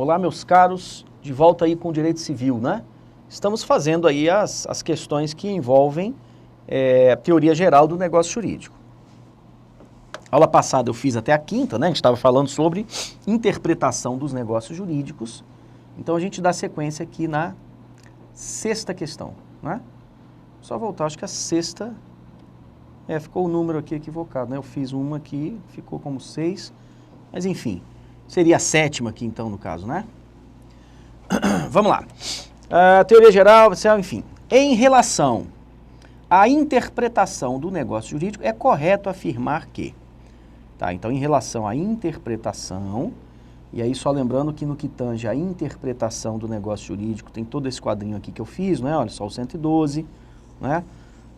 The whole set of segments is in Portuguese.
Olá, meus caros, de volta aí com o Direito Civil, né? Estamos fazendo aí as questões que envolvem a teoria geral do negócio jurídico. Aula passada eu fiz até a quinta, né? A gente estava falando sobre interpretação dos negócios jurídicos. Então a gente dá sequência aqui na sexta questão, né? Só voltar, acho que a sexta... ficou o número aqui equivocado, né? Eu fiz uma aqui, ficou como 6, mas enfim... Seria a sétima aqui, então, no caso, né? Vamos lá. Teoria geral, enfim. Em relação à interpretação do negócio jurídico, é correto afirmar que... Tá, então, em relação à interpretação, e aí só lembrando que no que tange a interpretação do negócio jurídico, tem todo esse quadrinho aqui que eu fiz, né? Olha só, o 112, né?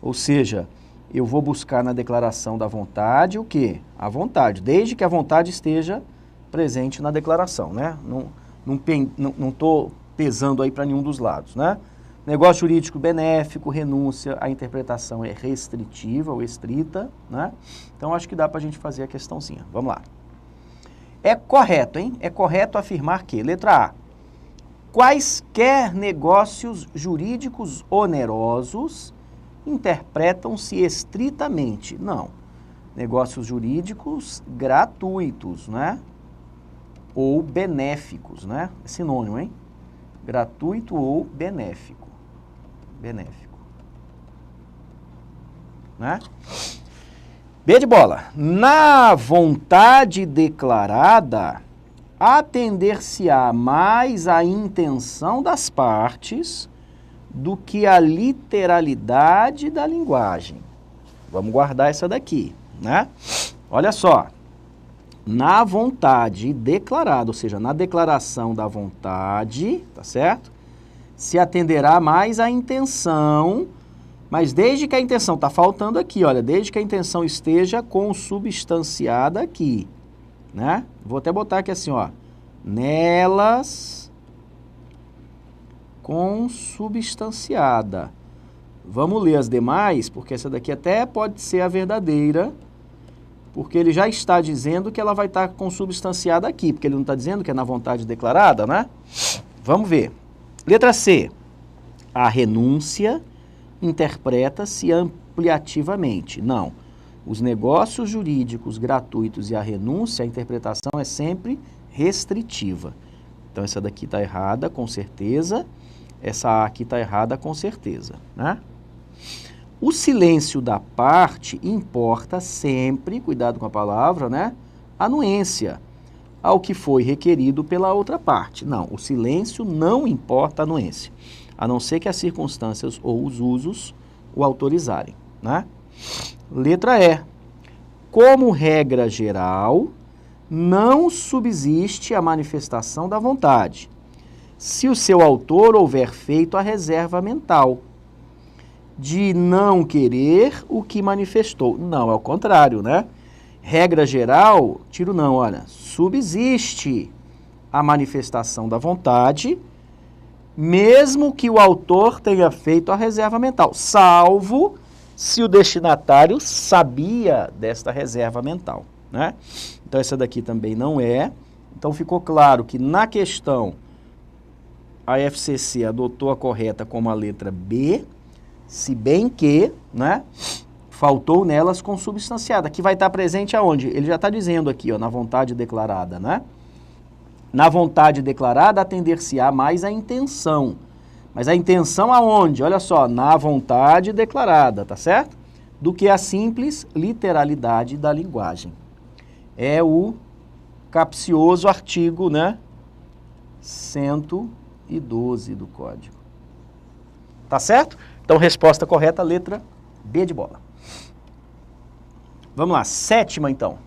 Ou seja, eu vou buscar na declaração da vontade o quê? A vontade, desde que a vontade esteja... presente na declaração, né? Não estou pesando aí para nenhum dos lados, né? Negócio jurídico benéfico, renúncia, a interpretação é restritiva ou estrita, né? Então, acho que dá para a gente fazer a questãozinha. Vamos lá. É correto, hein? É correto afirmar que, letra A, quaisquer negócios jurídicos onerosos interpretam-se estritamente. Não. Negócios jurídicos gratuitos, né? Ou benéficos, né? É sinônimo, hein? Gratuito ou benéfico. Benéfico. Né? B de bola. Na vontade declarada, atender-se-á mais à intenção das partes do que à literalidade da linguagem. Vamos guardar essa daqui, né? Olha só. Na vontade declarada, ou seja, na declaração da vontade, tá certo? Se atenderá mais à intenção, mas desde que a intenção, tá faltando aqui, olha, desde que a intenção esteja consubstanciada aqui, né? Vou até botar aqui assim, ó, nelas consubstanciada. Vamos ler as demais, porque essa daqui até pode ser a verdadeira, porque ele já está dizendo que ela vai estar consubstanciada aqui, porque ele não está dizendo que é na vontade declarada, né? Vamos ver. Letra C. A renúncia interpreta-se ampliativamente. Não. Os negócios jurídicos gratuitos e a renúncia, a interpretação é sempre restritiva. Então, essa daqui está errada, com certeza. Essa A aqui está errada, com certeza, né? O silêncio da parte importa sempre, cuidado com a palavra, né? Anuência ao que foi requerido pela outra parte. Não, o silêncio não importa a anuência, a não ser que as circunstâncias ou os usos o autorizarem, né? Letra E. Como regra geral, não subsiste a manifestação da vontade, se o seu autor houver feito a reserva mental de não querer o que manifestou. Não, é o contrário, né? Regra geral, tiro não, olha, subsiste a manifestação da vontade, mesmo que o autor tenha feito a reserva mental, salvo se o destinatário sabia desta reserva mental, né? Então, essa daqui também não é. Então, ficou claro que na questão a FCC adotou a correta como a letra B, se bem que, né, faltou nelas consubstanciada, que vai estar presente aonde? Ele já está dizendo aqui, ó, na vontade declarada, né? Na vontade declarada, atender-se-á mais à intenção. Mas a intenção aonde? Olha só, na vontade declarada, tá certo? Do que a simples literalidade da linguagem. É o capcioso artigo, né, 112 do Código. Tá certo? Então, resposta correta, letra B de bola. Vamos lá, sétima então.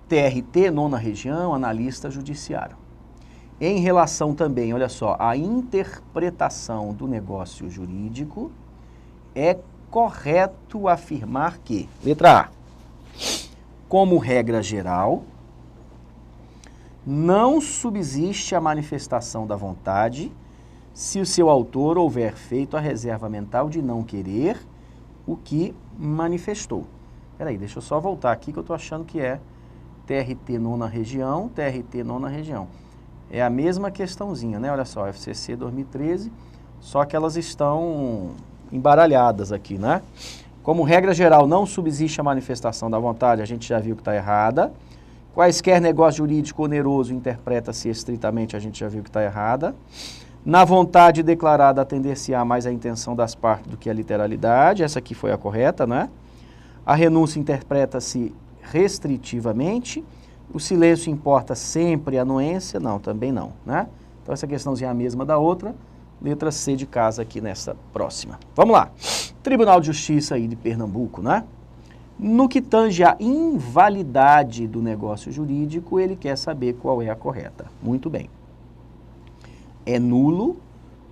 TRT, nona região, analista judiciário. Em relação também, olha só, à interpretação do negócio jurídico, é correto afirmar que, letra A, como regra geral, não subsiste a manifestação da vontade se o seu autor houver feito a reserva mental de não querer o que manifestou. Peraí, deixa eu só voltar aqui que eu estou achando que é TRT nona região, TRT nona região. É a mesma questãozinha, né? Olha só, FCC 2013, só que elas estão embaralhadas aqui, né? Como regra geral, não subsiste a manifestação da vontade, a gente já viu que está errada. Quaisquer negócio jurídico oneroso interpreta-se estritamente, a gente já viu que está errada. Na vontade declarada, atender-se-á mais a intenção das partes do que a literalidade, essa aqui foi a correta, né? A renúncia interpreta-se restritivamente. O silêncio importa sempre a anuência? Não, também não, né? Então essa questãozinha é a mesma da outra. Letra C de casa aqui nessa próxima. Vamos lá. Tribunal de Justiça aí de Pernambuco, né? No que tange a invalidade do negócio jurídico, ele quer saber qual é a correta. Muito bem. É nulo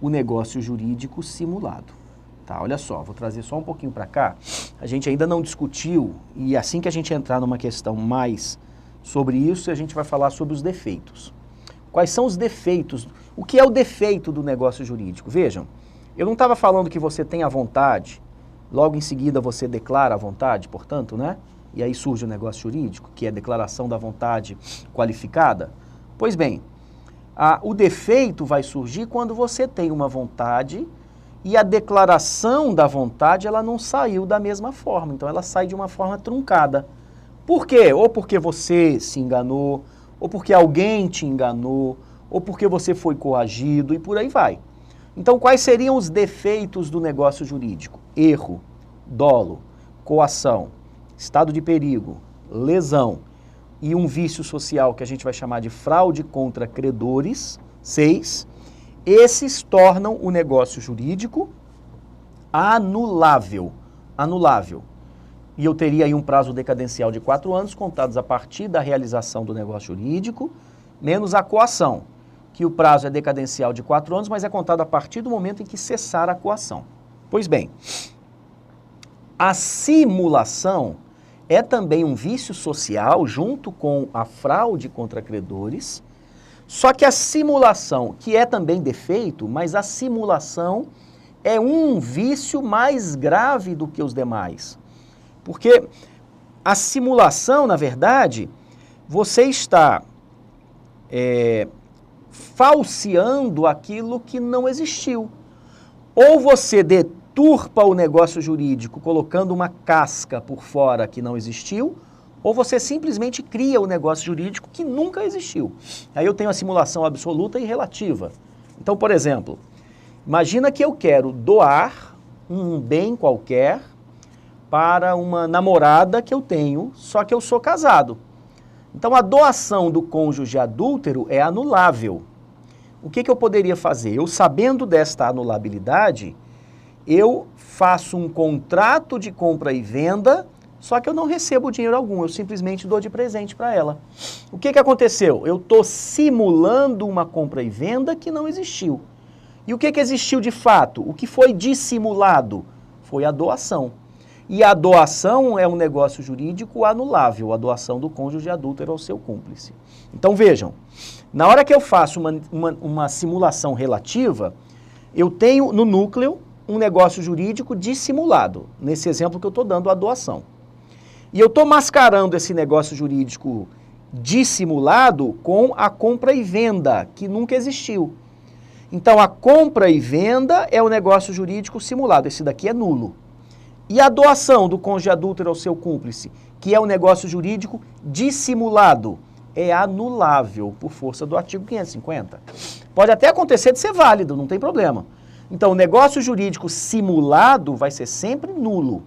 o negócio jurídico simulado. Tá, olha só, vou trazer só um pouquinho para cá. A gente ainda não discutiu, e assim que a gente entrar numa questão mais sobre isso, a gente vai falar sobre os defeitos. Quais são os defeitos? O que é o defeito do negócio jurídico? Vejam, eu não estava falando que você tem a vontade, logo em seguida você declara a vontade, portanto, né? E aí surge o negócio jurídico, que é a declaração da vontade qualificada. Pois bem, o defeito vai surgir quando você tem uma vontade e a declaração da vontade ela não saiu da mesma forma, então ela sai de uma forma truncada. Por quê? Ou porque você se enganou, ou porque alguém te enganou, ou porque você foi coagido e por aí vai. Então, quais seriam os defeitos do negócio jurídico? Erro, dolo, coação, estado de perigo, lesão e um vício social que a gente vai chamar de fraude contra credores, 6. Esses tornam o negócio jurídico anulável. Anulável. E eu teria aí um prazo decadencial de 4 anos, contados a partir da realização do negócio jurídico, menos a coação, que o prazo é decadencial de 4 anos, mas é contado a partir do momento em que cessar a coação. Pois bem, a simulação é também um vício social, junto com a fraude contra credores, só que a simulação, que é também defeito, mas a simulação é um vício mais grave do que os demais. Porque a simulação, na verdade, você está falseando aquilo que não existiu. Ou você deturpa o negócio jurídico colocando uma casca por fora que não existiu, ou você simplesmente cria o negócio jurídico que nunca existiu. Aí eu tenho a simulação absoluta e relativa. Então, por exemplo, imagina que eu quero doar um bem qualquer para uma namorada que eu tenho, só que eu sou casado. Então, a doação do cônjuge adúltero é anulável. O que eu poderia fazer? Eu, sabendo desta anulabilidade, eu faço um contrato de compra e venda, só que eu não recebo dinheiro algum, eu simplesmente dou de presente para ela. O que aconteceu? Eu estou simulando uma compra e venda que não existiu. E o que existiu de fato? O que foi dissimulado? Foi a doação. E a doação é um negócio jurídico anulável, a doação do cônjuge adúltero ao seu cúmplice. Então vejam, na hora que eu faço uma simulação relativa, eu tenho no núcleo um negócio jurídico dissimulado, nesse exemplo que eu estou dando, a doação. E eu estou mascarando esse negócio jurídico dissimulado com a compra e venda, que nunca existiu. Então a compra e venda é o negócio jurídico simulado, esse daqui é nulo. E a doação do cônjuge adúltero ao seu cúmplice, que é um negócio jurídico dissimulado, é anulável por força do artigo 550. Pode até acontecer de ser válido, não tem problema. Então, o negócio jurídico simulado vai ser sempre nulo.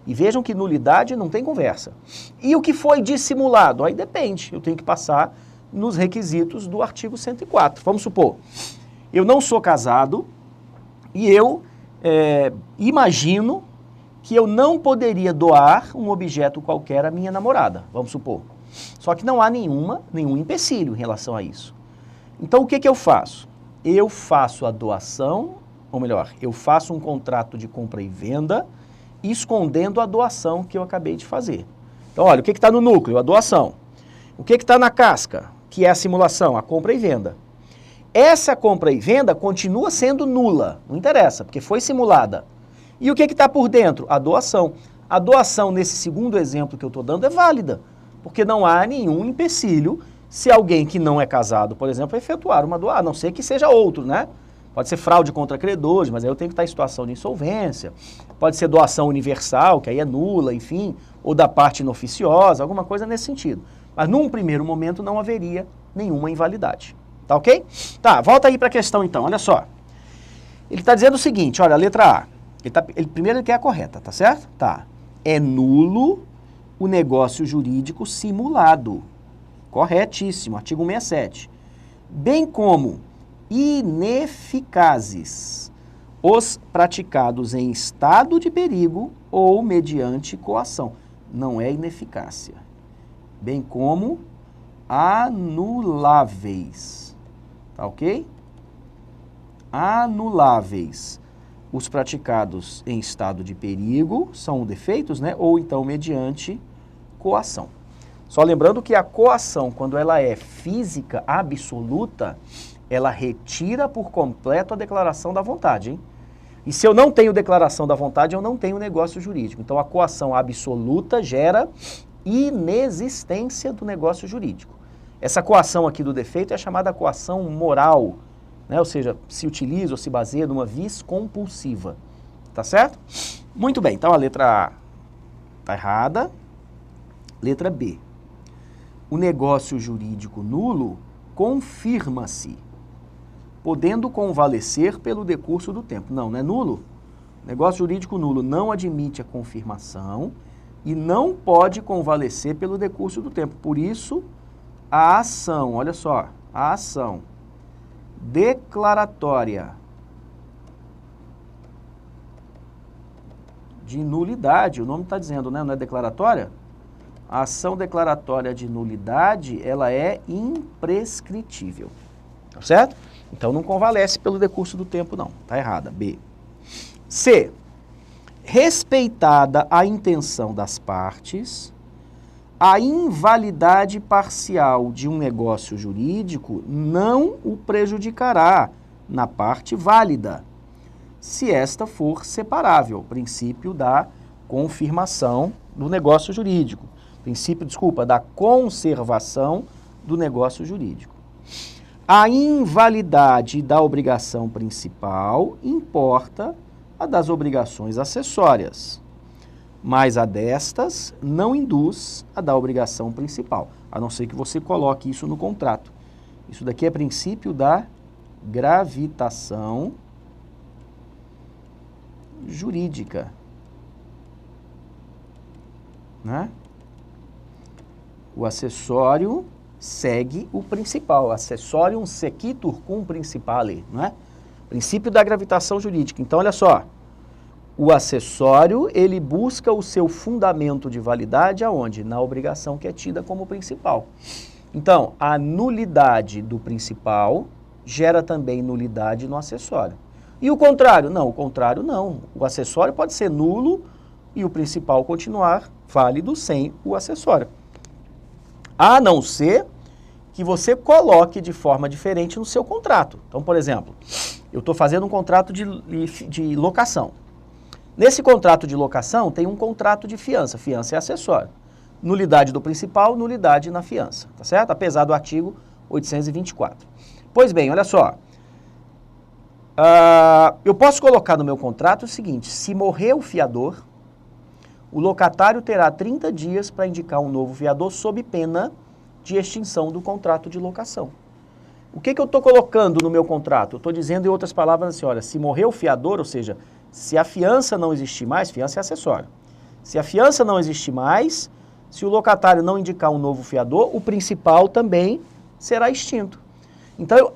E vejam que nulidade não tem conversa. E o que foi dissimulado? Aí depende, eu tenho que passar nos requisitos do artigo 104. Vamos supor, eu não sou casado e eu imagino que eu não poderia doar um objeto qualquer à minha namorada, vamos supor. Só que não há nenhum empecilho em relação a isso. Então, o que eu faço? Eu faço a doação, ou melhor, eu faço um contrato de compra e venda, escondendo a doação que eu acabei de fazer. Então, olha, o que está no núcleo? A doação. O que está na casca? Que é a simulação, a compra e venda. Essa compra e venda continua sendo nula, não interessa, porque foi simulada. E o que está por dentro? A doação. A doação, nesse segundo exemplo que eu estou dando, é válida, porque não há nenhum empecilho se alguém que não é casado, por exemplo, efetuar uma doação, a não ser que seja outro, né? Pode ser fraude contra credores, mas aí eu tenho que estar em situação de insolvência. Pode ser doação universal, que aí é nula, enfim, ou da parte inoficiosa, alguma coisa nesse sentido. Mas num primeiro momento não haveria nenhuma invalidade. Tá ok? Tá, volta aí para a questão então, olha só. Ele está dizendo o seguinte, olha, a letra A. Primeiro ele quer a correta, tá certo? Tá. É nulo o negócio jurídico simulado. Corretíssimo, artigo 167. Bem como ineficazes os praticados em estado de perigo ou mediante coação. Não é ineficácia. Bem como anuláveis. Tá ok? Anuláveis. Os praticados em estado de perigo são defeitos, né? Ou então mediante coação. Só lembrando que a coação, quando ela é física absoluta, ela retira por completo a declaração da vontade, hein? E se eu não tenho declaração da vontade, eu não tenho negócio jurídico. Então a coação absoluta gera inexistência do negócio jurídico. Essa coação aqui do defeito é chamada coação moral, né? Ou seja, se utiliza ou se baseia numa vis compulsiva. Tá certo? Muito bem, então a letra A está errada. Letra B. O negócio jurídico nulo confirma-se, podendo convalescer pelo decurso do tempo. Não, não é nulo. Negócio jurídico nulo não admite a confirmação e não pode convalescer pelo decurso do tempo. Por isso, a ação, olha só, a ação declaratória de nulidade, o nome está dizendo, né? Não é declaratória? A ação declaratória de nulidade, ela é imprescritível, tá certo? Então não convalesce pelo decurso do tempo não, tá errada. B. C. Respeitada a intenção das partes, a invalidade parcial de um negócio jurídico não o prejudicará na parte válida, se esta for separável, princípio da confirmação do negócio jurídico. Princípio, desculpa, da conservação do negócio jurídico. A invalidade da obrigação principal importa a das obrigações acessórias, mas a destas não induz a da obrigação principal, a não ser que você coloque isso no contrato. Isso daqui é princípio da gravitação jurídica, né? O acessório segue o principal. Acessorium sequitur cum principale, não é? Princípio da gravitação jurídica. Então, olha só. O acessório, ele busca o seu fundamento de validade aonde? Na obrigação que é tida como principal. Então, a nulidade do principal gera também nulidade no acessório. E o contrário? Não, o contrário não. O acessório pode ser nulo e o principal continuar válido sem o acessório. A não ser que você coloque de forma diferente no seu contrato. Então, por exemplo, eu estou fazendo um contrato de locação. Nesse contrato de locação tem um contrato de fiança. Fiança é acessório. Nulidade do principal, nulidade na fiança. Tá certo? Apesar do artigo 824. Pois bem, olha só. Eu posso colocar no meu contrato o seguinte: se morrer o fiador, o locatário terá 30 dias para indicar um novo fiador sob pena de extinção do contrato de locação. O que eu estou colocando no meu contrato? Eu estou dizendo em outras palavras assim, olha, se morrer o fiador, ou seja, se a fiança não existir mais, fiança é acessório. Se a fiança não existir mais, se o locatário não indicar um novo fiador, o principal também será extinto. Então,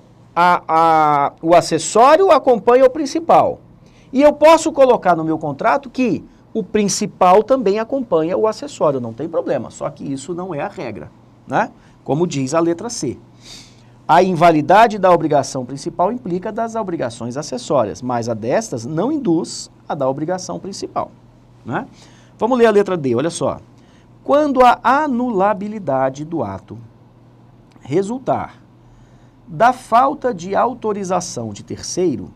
o acessório acompanha o principal. E eu posso colocar no meu contrato que o principal também acompanha o acessório, não tem problema, só que isso não é a regra, né? Como diz a letra C. A invalidade da obrigação principal implica das obrigações acessórias, mas a destas não induz a da obrigação principal, né? Vamos ler a letra D, olha só. Quando a anulabilidade do ato resultar da falta de autorização de terceiro,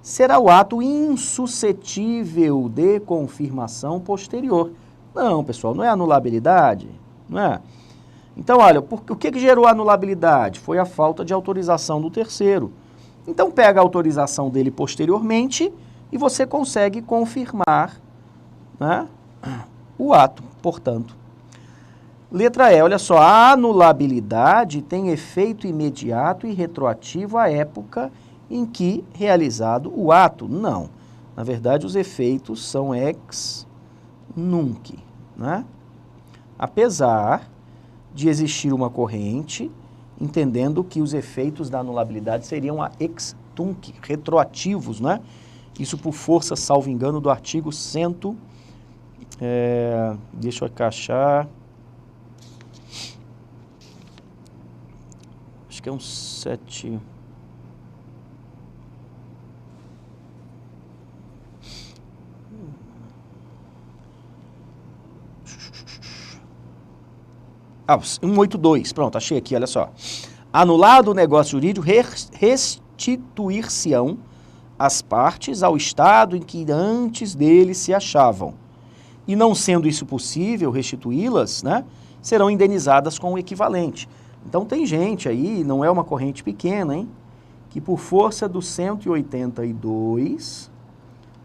será o ato insuscetível de confirmação posterior. Não, pessoal, não é anulabilidade, não é? Então, olha, o que gerou a anulabilidade? Foi a falta de autorização do terceiro. Então, pega a autorização dele posteriormente e você consegue confirmar, né, o ato, portanto. Letra E, olha só, a anulabilidade tem efeito imediato e retroativo à época em que realizado o ato. Não. Na verdade, os efeitos são ex nunc, né? Apesar de existir uma corrente, entendendo que os efeitos da anulabilidade seriam a ex tunc, retroativos, né? Isso por força, salvo engano, do artigo 100, deixa eu encaixar, acho que é um 7... Ah, 182, pronto, achei aqui, olha só. Anulado o negócio jurídico, restituir-se-ão as partes ao estado em que antes dele se achavam. E não sendo isso possível, restituí-las, né, serão indenizadas com o equivalente. Então tem gente aí, não é uma corrente pequena, hein, que por força do 182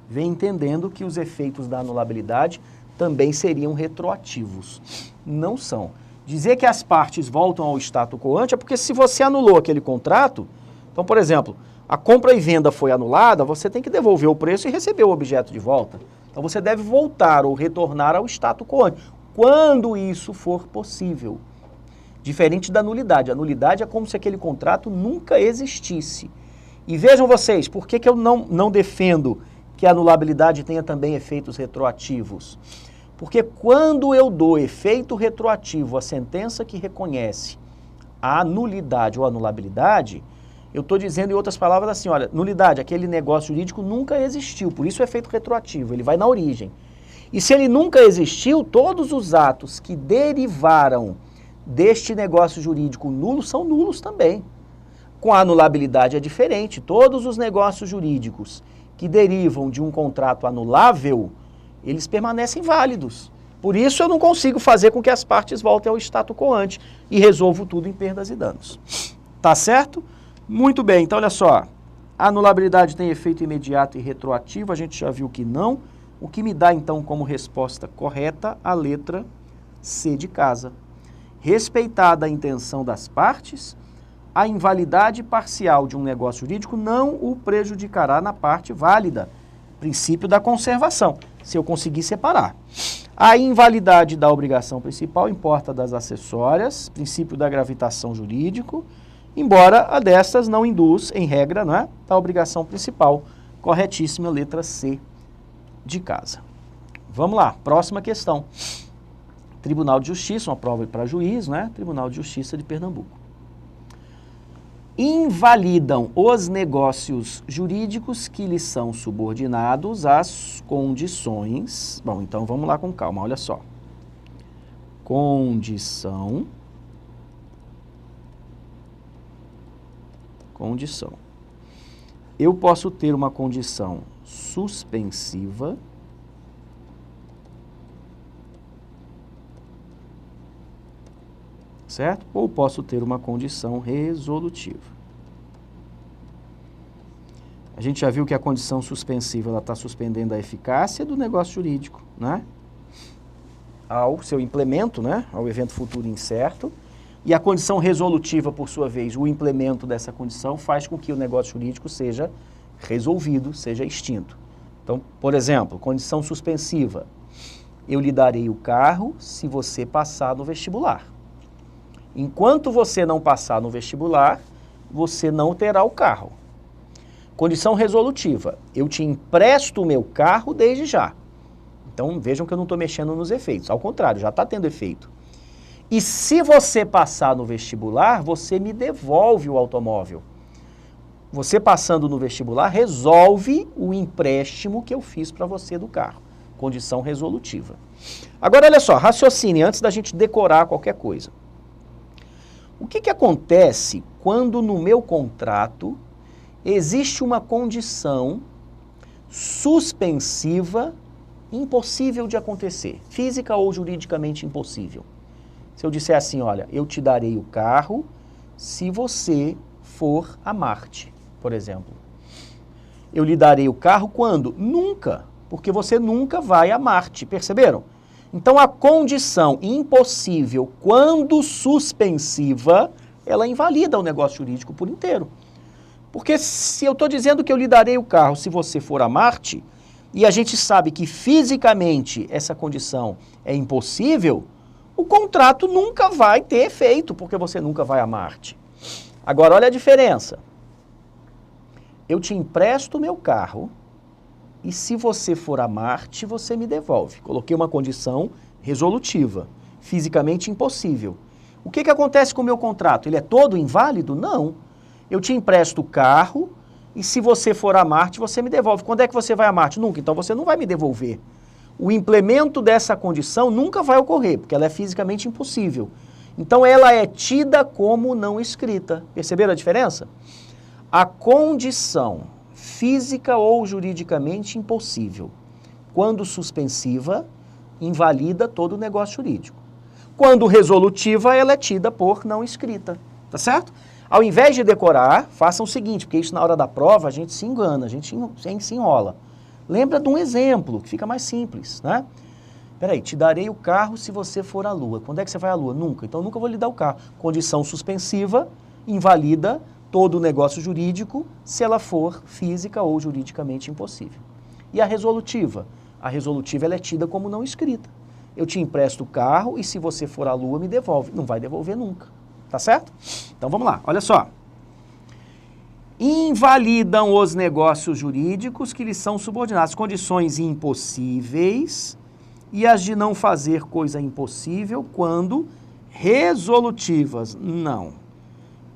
vem entendendo que os efeitos da anulabilidade também seriam retroativos. Não são. Dizer que as partes voltam ao status quo ante é porque se você anulou aquele contrato, então, por exemplo, a compra e venda foi anulada, você tem que devolver o preço e receber o objeto de volta. Então você deve voltar ou retornar ao status quo ante, quando isso for possível. Diferente da nulidade. A nulidade é como se aquele contrato nunca existisse. E vejam vocês, por que eu não defendo que a anulabilidade tenha também efeitos retroativos? Porque quando eu dou efeito retroativo à sentença que reconhece a nulidade ou anulabilidade, eu estou dizendo em outras palavras assim, olha, nulidade, aquele negócio jurídico nunca existiu, por isso é efeito retroativo, ele vai na origem. E se ele nunca existiu, todos os atos que derivaram deste negócio jurídico nulo são nulos também. Com a anulabilidade é diferente, todos os negócios jurídicos que derivam de um contrato anulável, eles permanecem válidos. Por isso eu não consigo fazer com que as partes voltem ao status quo ante e resolvo tudo em perdas e danos. Tá certo? Muito bem, então olha só, a anulabilidade tem efeito imediato e retroativo, a gente já viu que não, o que me dá então como resposta correta a letra C de casa. Respeitada a intenção das partes, a invalidade parcial de um negócio jurídico não o prejudicará na parte válida. Princípio da conservação, se eu conseguir separar. A invalidade da obrigação principal importa das acessórias, princípio da gravitação jurídico, embora a destas não induz, em regra, não é, da obrigação principal. Corretíssima, letra C de casa. Vamos lá, próxima questão. Tribunal de Justiça, uma prova para juiz, né? Tribunal de Justiça de Pernambuco. Invalidam os negócios jurídicos que lhes são subordinados às condições... Bom, então vamos lá com calma, olha só. Condição. Eu posso ter uma condição suspensiva, certo? Ou posso ter uma condição resolutiva. A gente já viu que a condição suspensiva está suspendendo a eficácia do negócio jurídico, né? Ao seu implemento, né? Ao evento futuro incerto. E a condição resolutiva, por sua vez, o implemento dessa condição faz com que o negócio jurídico seja resolvido, seja extinto. Então, por exemplo, condição suspensiva. Eu lhe darei o carro se você passar no vestibular. Enquanto você não passar no vestibular, você não terá o carro. Condição resolutiva. Eu te empresto o meu carro desde já. Então, vejam que eu não estou mexendo nos efeitos. Ao contrário, já está tendo efeito. E se você passar no vestibular, você me devolve o automóvel. Você passando no vestibular resolve o empréstimo que eu fiz para você do carro. Condição resolutiva. Agora, olha só, raciocine antes da gente decorar qualquer coisa. O que acontece quando no meu contrato existe uma condição suspensiva impossível de acontecer, física ou juridicamente impossível? Se eu disser assim, olha, eu te darei o carro se você for a Marte, por exemplo. Eu lhe darei o carro quando? Nunca, porque você nunca vai a Marte, perceberam? Então a condição impossível, quando suspensiva, ela invalida o negócio jurídico por inteiro. Porque se eu estou dizendo que eu lhe darei o carro se você for a Marte, e a gente sabe que fisicamente essa condição é impossível, o contrato nunca vai ter efeito, porque você nunca vai a Marte. Agora, olha a diferença. Eu te empresto o meu carro e se você for a Marte, você me devolve. Coloquei uma condição resolutiva, fisicamente impossível. O que acontece com o meu contrato? Ele é todo inválido? Não. Eu te empresto o carro e se você for a Marte, você me devolve. Quando é que você vai a Marte? Nunca. Então você não vai me devolver. O implemento dessa condição nunca vai ocorrer, porque ela é fisicamente impossível. Então ela é tida como não escrita. Perceberam a diferença? A condição física ou juridicamente impossível, quando suspensiva, invalida todo o negócio jurídico. Quando resolutiva, ela é tida por não escrita. Tá certo? Ao invés de decorar, façam o seguinte, porque isso na hora da prova a gente se engana, a gente se enrola. Lembra de um exemplo, que fica mais simples, né? Peraí, te darei o carro se você for à Lua. Quando é que você vai à Lua? Nunca. Então nunca vou lhe dar o carro. Condição suspensiva, invalida todo o negócio jurídico se ela for física ou juridicamente impossível. E a resolutiva? A resolutiva ela é tida como não escrita. Eu te empresto o carro e se você for à Lua me devolve. Não vai devolver nunca. Tá certo? Então vamos lá, olha só. Invalidam os negócios jurídicos que lhes são subordinados. Condições impossíveis e as de não fazer coisa impossível quando resolutivas. Não.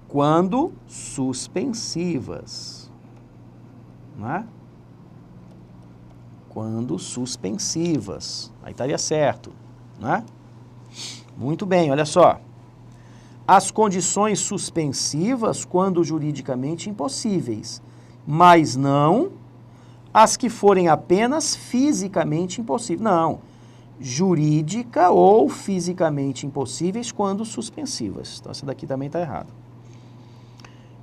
Quando suspensivas. Não é? Quando suspensivas. Aí estaria certo. Não é? Muito bem, olha só. As condições suspensivas quando juridicamente impossíveis, mas não as que forem apenas fisicamente impossíveis. Não, jurídica ou fisicamente impossíveis quando suspensivas. Então, essa daqui também está errada.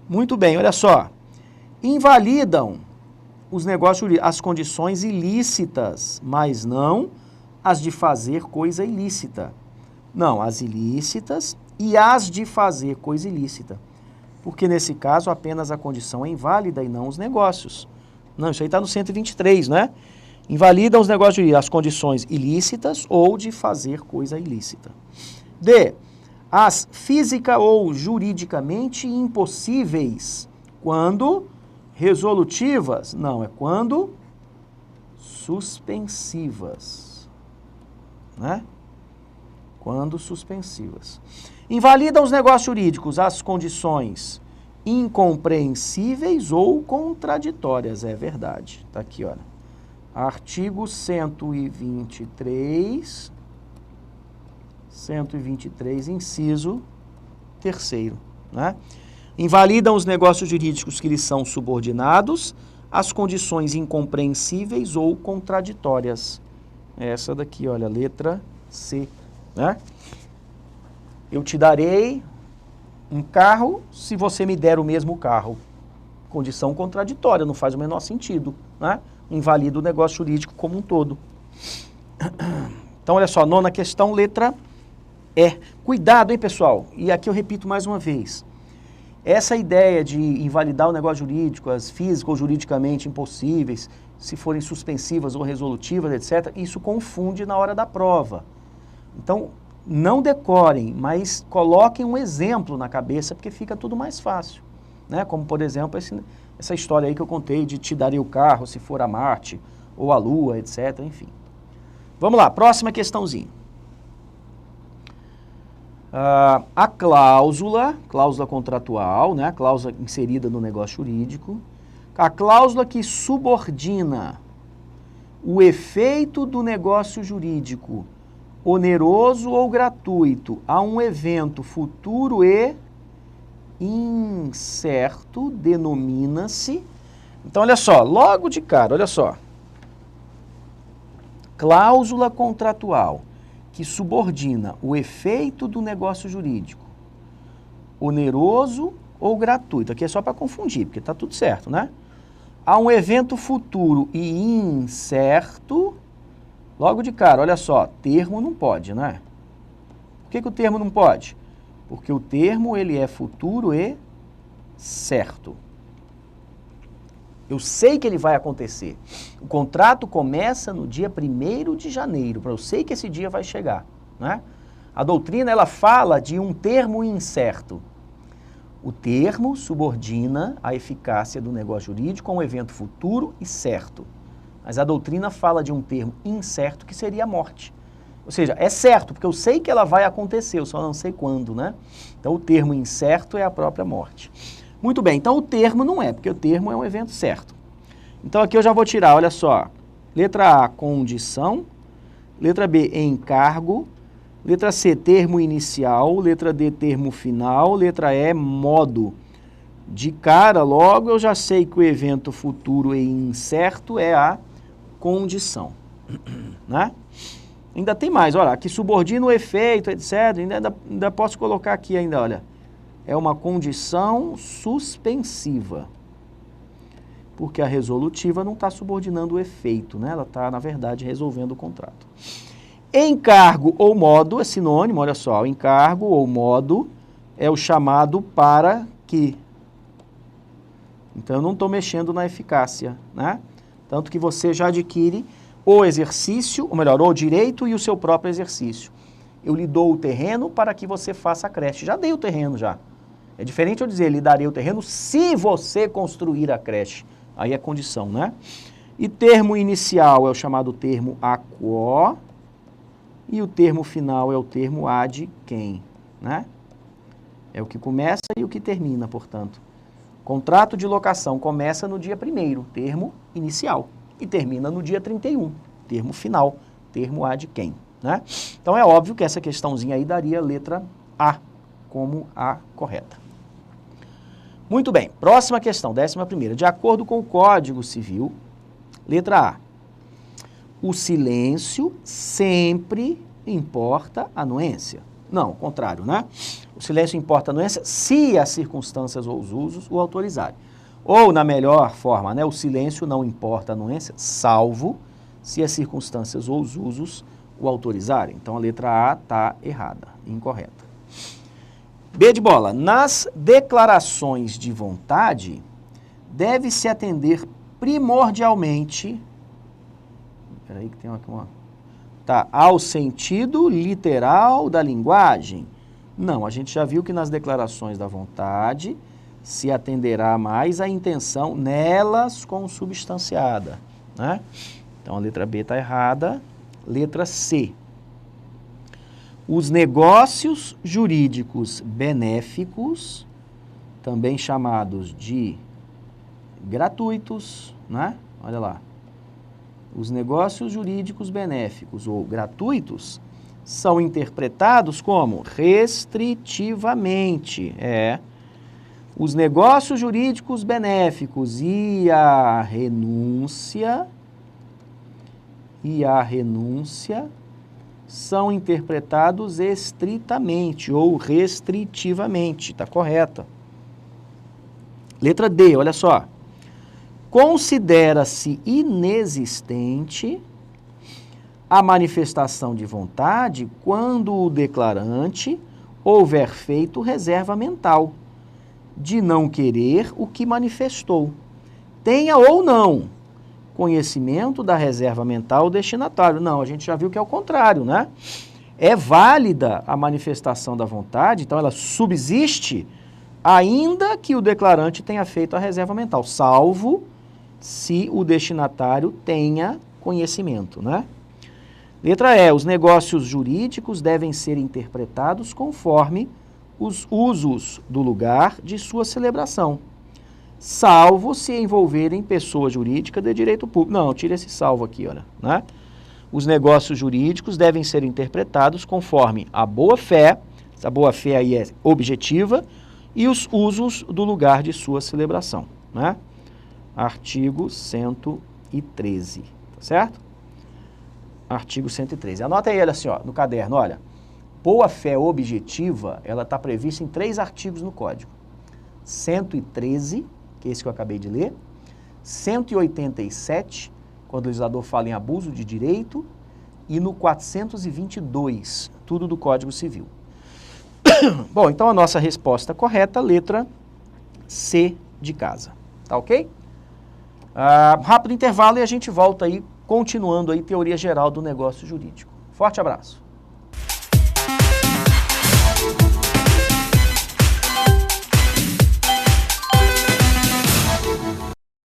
Muito bem, olha só. Invalidam os negócios jurídicos, as condições ilícitas, mas não as de fazer coisa ilícita. Não, as ilícitas e as de fazer coisa ilícita. Porque nesse caso apenas a condição é inválida e não os negócios. Não, isso aí está no 123, né? Invalidam os negócios, as condições ilícitas ou de fazer coisa ilícita. D. As física ou juridicamente impossíveis, quando resolutivas, não, é quando suspensivas, né? Quando suspensivas. Invalidam os negócios jurídicos as condições incompreensíveis ou contraditórias, é verdade. Está aqui, olha. Artigo 123, inciso 3º, né? Invalidam os negócios jurídicos que lhes são subordinados as condições incompreensíveis ou contraditórias. Essa daqui, olha, letra C, né? Eu te darei um carro se você me der o mesmo carro. Condição contraditória, não faz o menor sentido, né? Invalida o negócio jurídico como um todo. Então, olha só, nona questão, letra E. Cuidado, hein, pessoal? E aqui eu repito mais uma vez. Essa ideia de invalidar o negócio jurídico, as físicas ou juridicamente impossíveis, se forem suspensivas ou resolutivas, etc., isso confunde na hora da prova. Então, não decorem, mas coloquem um exemplo na cabeça, porque fica tudo mais fácil, né? Como, por exemplo, essa história aí que eu contei de te darei o carro se for a Marte ou a Lua, etc., enfim. Vamos lá, próxima questãozinha. A cláusula contratual, né? A cláusula inserida no negócio jurídico, a cláusula que subordina o efeito do negócio jurídico oneroso ou gratuito a um evento futuro e incerto denomina-se. Então, olha só, logo de cara, olha só. Cláusula contratual que subordina o efeito do negócio jurídico, oneroso ou gratuito, aqui é só para confundir, porque está tudo certo, né? Há um evento futuro e incerto, logo de cara, olha só, termo não pode, né? Por que o termo não pode? Porque o termo ele é futuro e certo. Eu sei que ele vai acontecer. O contrato começa no dia 1º de janeiro, eu sei que esse dia vai chegar, né? A doutrina ela fala de um termo incerto. O termo subordina a eficácia do negócio jurídico a um evento futuro e certo. Mas a doutrina fala de um termo incerto que seria a morte. Ou seja, é certo, porque eu sei que ela vai acontecer, eu só não sei quando, né? Então o termo incerto é a própria morte. Muito bem, então o termo não é, porque o termo é um evento certo. Então aqui eu já vou tirar, olha só. Letra A, condição. Letra B, encargo. Letra C, termo inicial. Letra D, termo final. Letra E, modo. De cara, logo, eu já sei que o evento futuro e incerto é a condição. Né? Ainda tem mais, olha, que subordina o efeito, etc. Ainda posso colocar aqui ainda, olha. É uma condição suspensiva. Porque a resolutiva não está subordinando o efeito, né? Ela está, na verdade, resolvendo o contrato. Encargo ou modo é sinônimo, olha só, encargo ou modo é o chamado para que. Então, eu não estou mexendo na eficácia, né? Tanto que você já adquire o exercício, ou melhor, o direito e o seu próprio exercício. Eu lhe dou o terreno para que você faça a creche. Já dei o terreno, já. É diferente eu dizer, lhe darei o terreno se você construir a creche. Aí é condição, né? E termo inicial é o chamado termo a quo. E o termo final é o termo ad quem, né? É o que começa e o que termina, portanto. Contrato de locação começa no dia 1º, termo inicial. E termina no dia 31, termo final, termo ad quem, né? Então é óbvio que essa questãozinha aí daria a letra A como a correta. Muito bem, próxima questão, 11ª. De acordo com o Código Civil, letra A. O silêncio sempre importa anuência. Não, ao contrário, né? O silêncio importa anuência se as circunstâncias ou os usos o autorizarem. Ou, na melhor forma, né? O silêncio não importa anuência, salvo se as circunstâncias ou os usos o autorizarem. Então, a letra A está errada, incorreta. B de bola. Nas declarações de vontade, deve-se atender primordialmente... Peraí que tem uma... Tá, ao sentido literal da linguagem? Não, a gente já viu que nas declarações da vontade se atenderá mais à intenção nelas consubstanciada, né? Então a letra B está errada. Letra C. Os negócios jurídicos benéficos, também chamados de gratuitos, né? Olha lá. Os negócios jurídicos benéficos ou gratuitos são interpretados como restritivamente. Os negócios jurídicos benéficos e a renúncia são interpretados estritamente ou restritivamente. Está correta. Letra D, olha só. Considera-se inexistente a manifestação de vontade quando o declarante houver feito reserva mental de não querer o que manifestou, tenha ou não conhecimento da reserva mental destinatário. Não, a gente já viu que é o contrário, né? É válida a manifestação da vontade, então ela subsiste ainda que o declarante tenha feito a reserva mental, salvo se o destinatário tenha conhecimento, né? Letra E, os negócios jurídicos devem ser interpretados conforme os usos do lugar de sua celebração, salvo se envolverem pessoa jurídica de direito público. Não, tira esse salvo aqui, olha, né? Os negócios jurídicos devem ser interpretados conforme a boa-fé, essa boa-fé aí é objetiva, e os usos do lugar de sua celebração, né? Artigo 113, tá certo? Artigo 113. Anota aí, olha assim, ó, no caderno, olha. Boa-fé objetiva, ela está prevista em 3 artigos no Código. 113, que é esse que eu acabei de ler. 187, quando o legislador fala em abuso de direito. E no 422, tudo do Código Civil. Bom, então a nossa resposta correta, letra C de casa. Tá ok? Rápido intervalo e a gente volta aí, continuando aí teoria geral do negócio jurídico. Forte abraço.